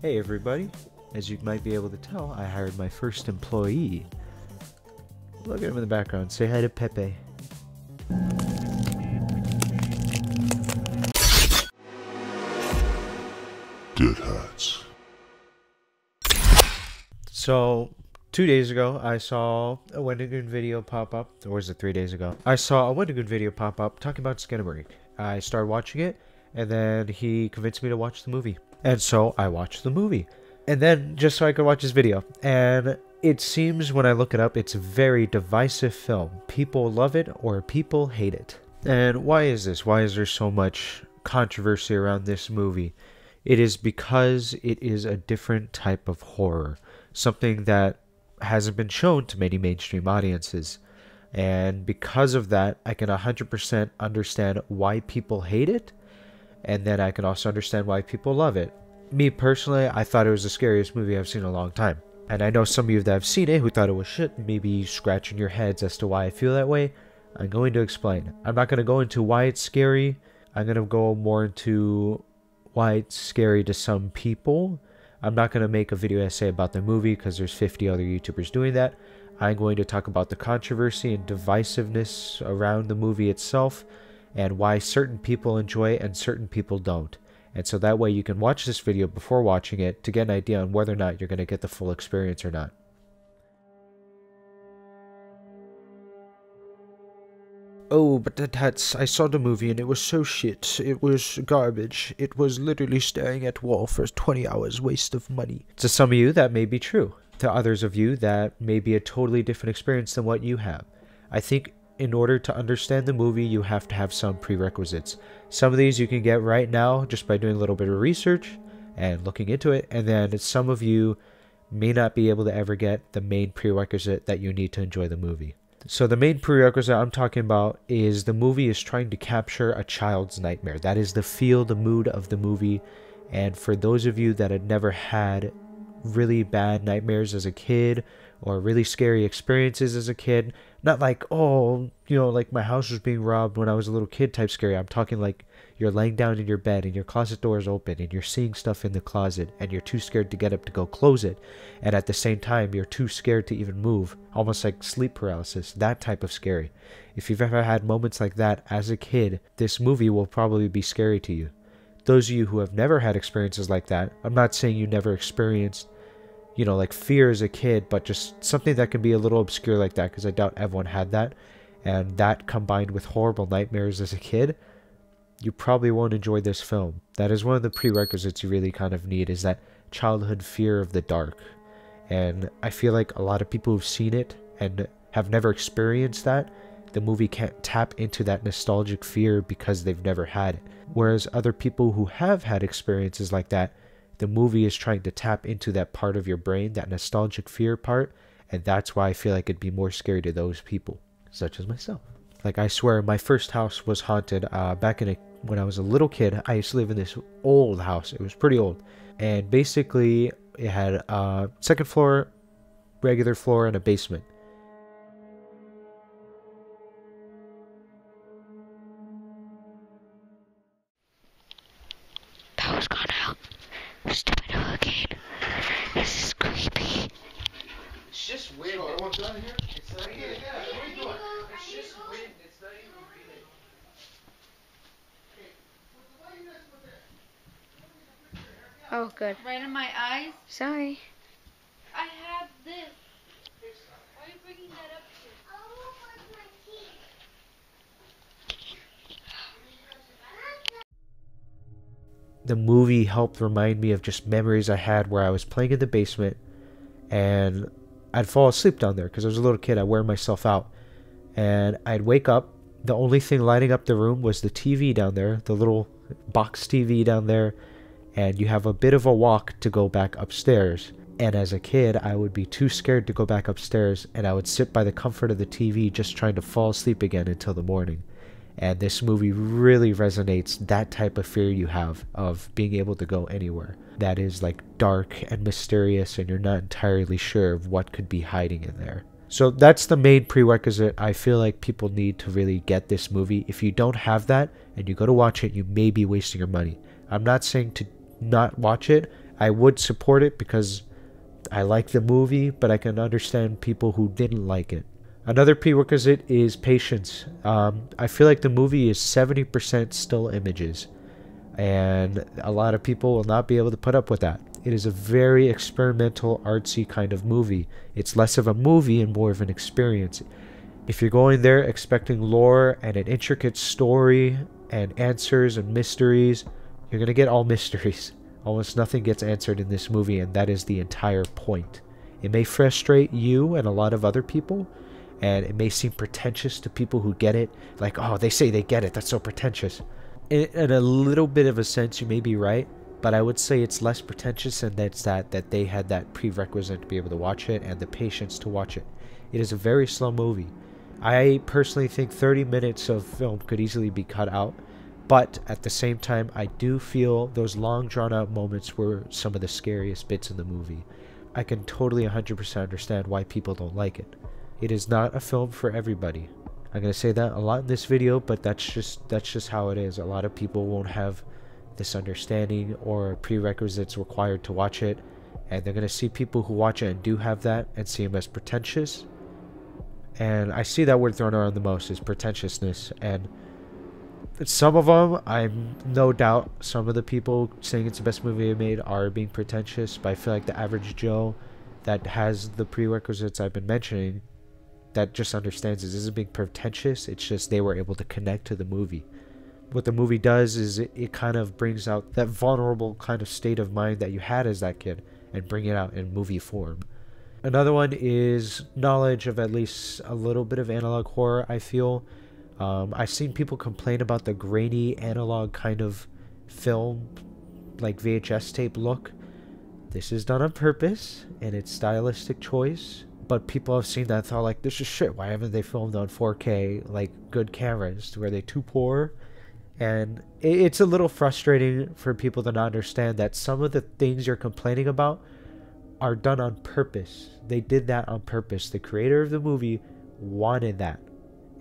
Hey everybody, as you might be able to tell, I hired my first employee. Look at him in the background, say hi to Pepe. DeadHatz. So, 2 days ago, I saw a Wendigoon video pop up, or was it 3 days ago? I saw a Wendigoon video pop up talking about Skinamarink. I started watching it, and then he convinced me to watch the movie. And so I watched the movie. And then, just so I could watch his video. And it seems, when I look it up, it's a very divisive film. People love it, or people hate it. And why is this? Why is there so much controversy around this movie? It is because it is a different type of horror. Something that hasn't been shown to many mainstream audiences. And because of that, I can 100% understand why people hate it. And then I can also understand why people love it. Me personally, I thought it was the scariest movie I've seen in a long time. And I know some of you that have seen it who thought it was shit, maybe scratching your heads as to why I feel that way. I'm going to explain. I'm not going to go into why it's scary. I'm going to go more into why it's scary to some people. I'm not going to make a video essay about the movie because there's 50 other YouTubers doing that. I'm going to talk about the controversy and divisiveness around the movie itself, and why certain people enjoy it and certain people don't. And so that way you can watch this video before watching it to get an idea on whether or not you're going to get the full experience or not. Oh, but that's... I saw the movie and it was so shit. It was garbage. It was literally staring at wall for 20 hours, waste of money. To some of you, that may be true. To others of you, that may be a totally different experience than what you have. I think in order to understand the movie, you have to have some prerequisites. Some of these you can get right now just by doing a little bit of research and looking into it, and then some of you may not be able to ever get the main prerequisite that you need to enjoy the movie. So the main prerequisite I'm talking about is the movie is trying to capture a child's nightmare. That is the feel, the mood of the movie. And for those of you that had never had really bad nightmares as a kid, or really scary experiences as a kid, not like, oh, you know, like my house was being robbed when I was a little kid type scary. I'm talking like you're laying down in your bed and your closet door is open and you're seeing stuff in the closet and you're too scared to get up to go close it, and at the same time you're too scared to even move, almost like sleep paralysis. That type of scary. If you've ever had moments like that as a kid, this movie will probably be scary to you. Those of you who have never had experiences like that, I'm not saying you never experienced, you know, like fear as a kid, but just something that can be a little obscure like that, because I doubt everyone had that, and that combined with horrible nightmares as a kid, you probably won't enjoy this film. That is one of the prerequisites you really kind of need, is that childhood fear of the dark. And I feel like a lot of people who've seen it and have never experienced that, the movie can't tap into that nostalgic fear because they've never had it. Whereas other people who have had experiences like that, the movie is trying to tap into that part of your brain, that nostalgic fear part, and that's why I feel like it'd be more scary to those people, such as myself. Like, I swear, my first house was haunted back when I was a little kid. I used to live in this old house. It was pretty old, and basically it had a second floor, regular floor, and a basement. Power's gone out. Stupid hurricane. This is creepy. It's just wind. Oh, everyone's done here? It's not here. Yeah, what are you doing? It's just wind. It's not even breathing. Oh, good. Right in my eyes. Sorry. I have this. Why are you bringing that up here? The movie helped remind me of just memories I had where I was playing in the basement and I'd fall asleep down there because I was a little kid. I'd wear myself out and I'd wake up. The only thing lighting up the room was the TV down there, the little box TV down there, and you have a bit of a walk to go back upstairs. And as a kid, I would be too scared to go back upstairs, and I would sit by the comfort of the TV just trying to fall asleep again until the morning. And this movie really resonates that type of fear you have of being able to go anywhere that is like dark and mysterious and you're not entirely sure of what could be hiding in there. So that's the main prerequisite I feel like people need to really get this movie. If you don't have that and you go to watch it, you may be wasting your money. I'm not saying to not watch it. I would support it because I like the movie, but I can understand people who didn't like it. Another prerequisite is patience. I feel like the movie is 70% still images, and a lot of people will not be able to put up with that. It is a very experimental, artsy kind of movie. It's less of a movie and more of an experience. If you're going there expecting lore and an intricate story and answers and mysteries, you're going to get all mysteries. Almost nothing gets answered in this movie, and that is the entire point. It may frustrate you and a lot of other people, and it may seem pretentious to people who get it. Like, oh, they say they get it. That's so pretentious. In a little bit of a sense, you may be right, but I would say it's less pretentious, and that's that they had that prerequisite to be able to watch it and the patience to watch it. It is a very slow movie. I personally think 30 minutes of film could easily be cut out, but at the same time, I do feel those long drawn-out moments were some of the scariest bits in the movie. I can totally 100% understand why people don't like it. It is not a film for everybody. I'm going to say that a lot in this video, but that's just how it is. A lot of people won't have this understanding or prerequisites required to watch it, and they're going to see people who watch it and do have that and see them as pretentious. And I see that word thrown around the most is pretentiousness, and some of them, I'm no doubt some of the people saying it's the best movie I made are being pretentious, but I feel like the average Joe that has the prerequisites I've been mentioning, that just understands this isn't being pretentious, it's just they were able to connect to the movie. What the movie does is it kind of brings out that vulnerable kind of state of mind that you had as that kid and bring it out in movie form. Another one is knowledge of at least a little bit of analog horror, I feel. I've seen people complain about the grainy analog kind of film, like VHS tape look. This is done on purpose, and it's stylistic choice. But people have seen that and thought, like, this is shit. Why haven't they filmed on 4K, like, good cameras? Were they too poor? And it's a little frustrating for people to not understand that some of the things you're complaining about are done on purpose. They did that on purpose. The creator of the movie wanted that.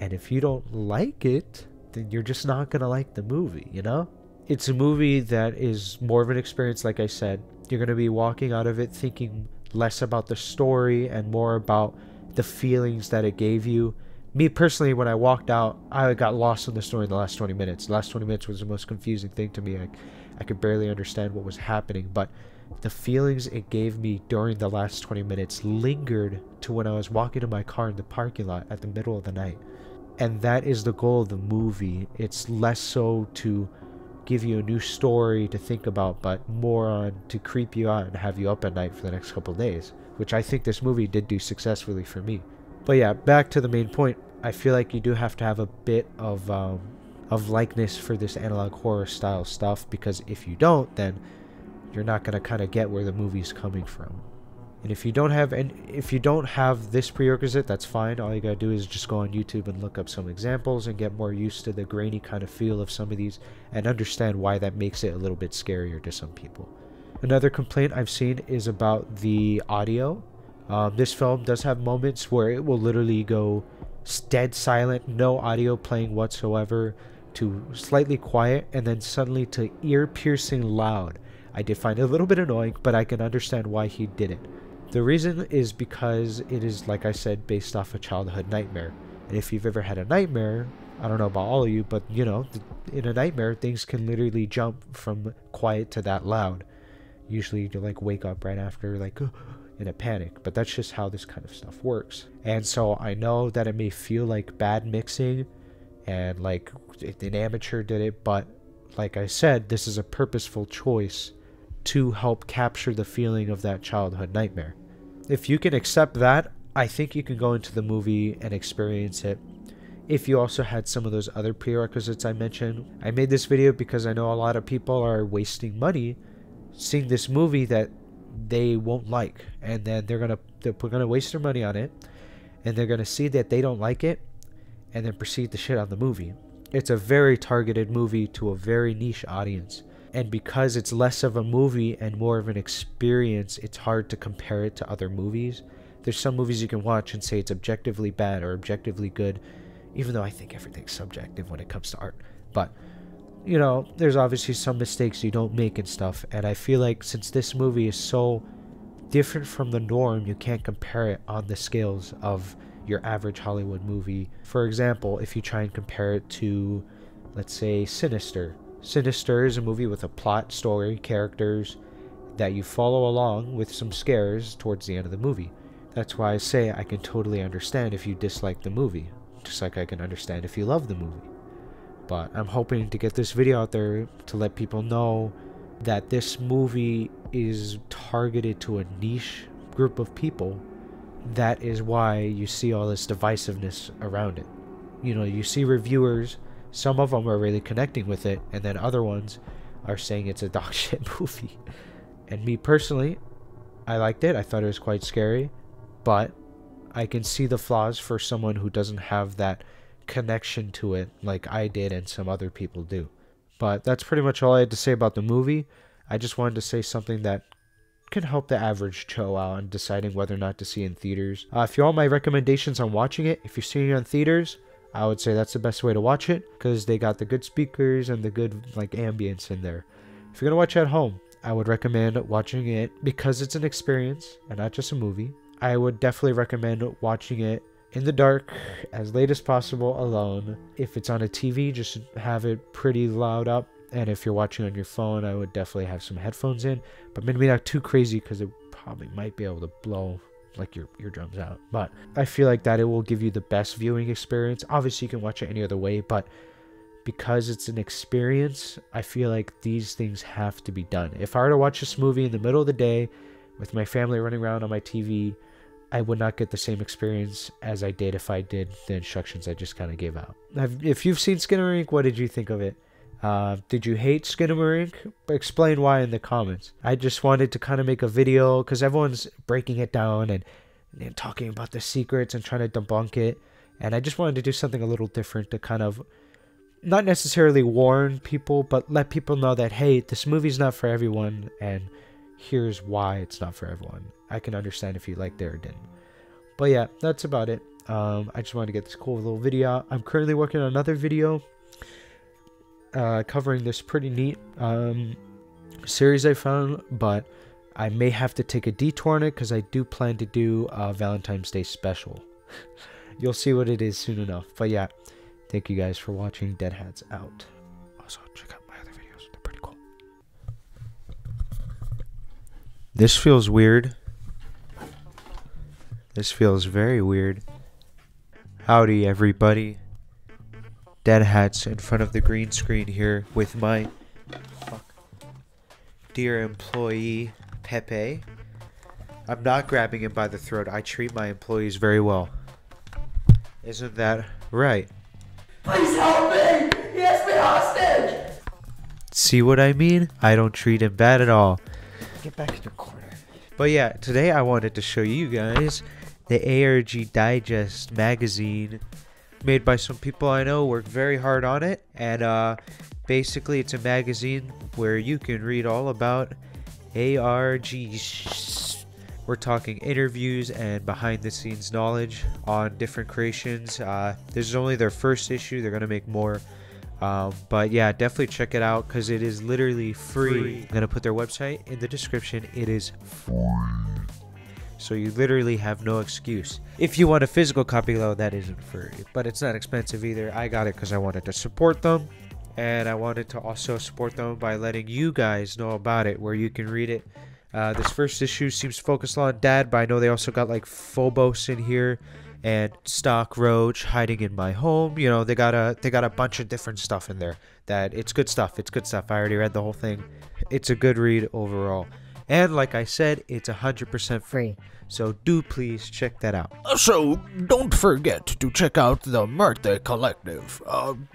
And if you don't like it, then you're just not going to like the movie, you know? It's a movie that is more of an experience, like I said. You're going to be walking out of it thinking less about the story and more about the feelings that it gave you. Me personally, when I walked out, I got lost in the story in the last 20 minutes. The last 20 minutes was the most confusing thing to me. I could barely understand what was happening, but the feelings it gave me during the last 20 minutes lingered to when I was walking to my car in the parking lot at the middle of the night. And that is the goal of the movie. It's less so to give you a new story to think about, but more on to creep you out and have you up at night for the next couple of days, which I think this movie did do successfully for me. But yeah, back to the main point. I feel like you do have to have a bit of likeness for this analog horror style stuff, because if you don't, then you're not going to kind of get where the movie's coming from. And if you don't have this prerequisite, that's fine. All you gotta do is just go on YouTube and look up some examples and get more used to the grainy kind of feel of some of these and understand why that makes it a little bit scarier to some people. Another complaint I've seen is about the audio. This film does have moments where it will literally go dead silent, no audio playing whatsoever, to slightly quiet, and then suddenly to ear-piercing loud. I did find it a little bit annoying, but I can understand why he did it. The reason is because it is, like I said, based off a childhood nightmare. And if you've ever had a nightmare, I don't know about all of you, but you know, in a nightmare, things can literally jump from quiet to that loud. Usually you like wake up right after, like in a panic, but that's just how this kind of stuff works. And so I know that it may feel like bad mixing and like an amateur did it, but like I said, this is a purposeful choice to help capture the feeling of that childhood nightmare. If you can accept that, I think you can go into the movie and experience it. If you also had some of those other prerequisites I mentioned. I made this video because I know a lot of people are wasting money seeing this movie that they won't like, and then they're gonna waste their money on it, and they're gonna see that they don't like it and then proceed to shit on the movie. It's a very targeted movie to a very niche audience. And because it's less of a movie and more of an experience, it's hard to compare it to other movies. There's some movies you can watch and say it's objectively bad or objectively good, even though I think everything's subjective when it comes to art. But you know, there's obviously some mistakes you don't make and stuff, and I feel like since this movie is so different from the norm, you can't compare it on the scales of your average Hollywood movie. For example, if you try and compare it to, let's say, Sinister. Sinister is a movie with a plot, story, characters that you follow along with some scares towards the end of the movie. That's why I say I can totally understand if you dislike the movie, just like I can understand if you love the movie. But I'm hoping to get this video out there to let people know that this movie is targeted to a niche group of people. That is why you see all this divisiveness around it. You know, you see reviewers, some of them are really connecting with it, and then other ones are saying it's a dog shit movie. And me personally, I liked it. I thought it was quite scary, but I can see the flaws for someone who doesn't have that connection to it like I did and some other people do. But that's pretty much all I had to say about the movie. I just wanted to say something that can help the average Joe out on deciding whether or not to see in theaters. If you want my recommendations on watching it, if you're seeing it in theaters, I would say that's the best way to watch it, because they got the good speakers and the good like ambience in there. If you're gonna watch it at home, I would recommend watching it because it's an experience and not just a movie. I would definitely recommend watching it in the dark, as late as possible, alone. If it's on a TV, just have it pretty loud up. And if you're watching on your phone, I would definitely have some headphones in, but maybe not too crazy because it probably might be able to blow like your eardrums out. But I feel like that it will give you the best viewing experience. Obviously you can watch it any other way, but because it's an experience, I feel like these things have to be done. If I were to watch this movie in the middle of the day with my family running around on my TV, I would not get the same experience as I did if I did the instructions I just kind of gave out. If you've seen Skinamarink, what did you think of it? Did you hate Skinamarink? Explain why in the comments. I just wanted to kind of make a video because everyone's breaking it down and talking about the secrets and trying to debunk it. And I just wanted to do something a little different to kind of not necessarily warn people, but let people know that, hey, this movie's not for everyone, and here's why it's not for everyone. I can understand if you liked it or didn't. But yeah, that's about it. I just wanted to get this cool little video out. I'm currently working on another video covering this pretty neat series I found, but I may have to take a detour on it because I do plan to do a Valentine's Day special. You'll see what it is soon enough. But yeah, thank you guys for watching. DeadHatz out. Also, check out my other videos. They're pretty cool. This feels weird. This feels very weird. Howdy, everybody. DeadHatz in front of the green screen here with my dear employee, Pepe. I'm not grabbing him by the throat. I treat my employees very well. Isn't that right? Please help me! He has me hostage! See what I mean? I don't treat him bad at all. Get back in your corner. But yeah, today I wanted to show you guys the ARG Digest magazine made by some people I know, worked very hard on it, and basically it's a magazine where you can read all about ARGs. We're talking interviews and behind the scenes knowledge on different creations. This is only their first issue. They're gonna make more, but yeah, definitely check it out because it is literally free. I'm gonna put their website in the description. It is free, so you literally have no excuse. If you want a physical copy though, that isn't free, but it's not expensive either. I got it because I wanted to support them, and I wanted to also support them by letting you guys know about it, where you can read it. This first issue seems focused on Dad, but I know they also got like Phobos in here and Stock Roach, Hiding in My Home. You know, they got a bunch of different stuff in there. That it's good stuff. It's good stuff. I already read the whole thing. It's a good read overall. And like I said, it's 100% free. So do please check that out. So don't forget to check out the Muerte Collective,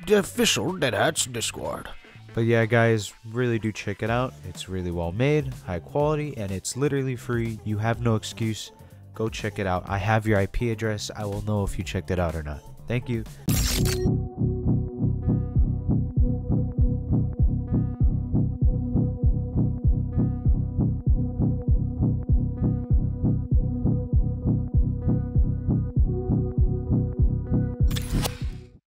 the official DeadHatz Discord. But yeah, guys, really do check it out. It's really well made, high quality, and it's literally free. You have no excuse. Go check it out. I have your IP address. I will know if you checked it out or not. Thank you.